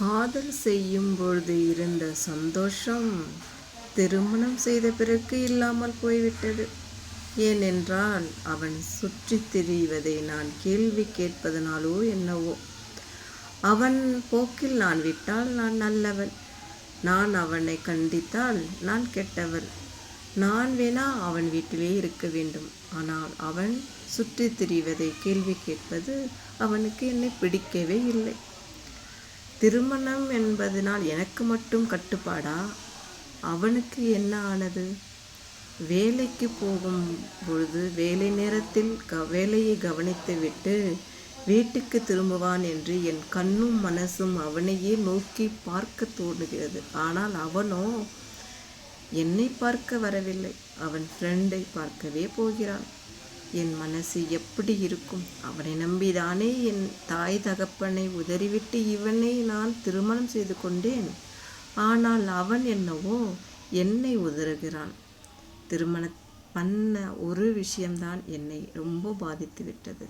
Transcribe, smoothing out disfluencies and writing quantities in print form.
காதல் செய்யும் பொழுது இருந்த சந்தோஷம் திருமணம் செய்த பிறகு இல்லாமல் போய்விட்டது. ஏனென்றால் அவன் சுற்றித் திரிவதை நான் கேள்வி கேட்பதனாலோ என்னவோ, அவன் போக்கில் நான் விட்டால் நான் நல்லவள், நான் அவனை கண்டித்தால் நான் கெட்டவள், நான் வேணா அவன் வீட்டிலே இருக்க வேண்டும். ஆனால் அவன் சுற்றித் திரிவதை கேள்வி கேட்பது அவனுக்கு என்னை பிடிக்கவே இல்லை. திருமணம் என்பதனால் எனக்கு மட்டும் கட்டுப்பாடா? அவனுக்கு என்ன ஆனது? வேலைக்கு போகும் பொழுது வேலை நேரத்தில் வேலையை கவனித்து விட்டு வீட்டுக்கு திரும்புவான் என்று என் கண்ணும் மனசும் அவனையே நோக்கி பார்க்க தோணுகிறது. ஆனால் அவனோ என்னை பார்க்க வரவில்லை, அவன் ஃப்ரெண்டை பார்க்கவே போகிறான். என் மனசு எப்படி இருக்கும்? அவனை நம்பிதானே என் தாய் தகப்பனை உதறிவிட்டு இவனை நான் திருமணம் செய்து கொண்டேன். ஆனால் அவன் என்னவோ என்னை உதறுகிறான். திருமணம் பண்ண ஒரு விஷயம்தான் என்னை ரொம்ப பாதித்து விட்டது.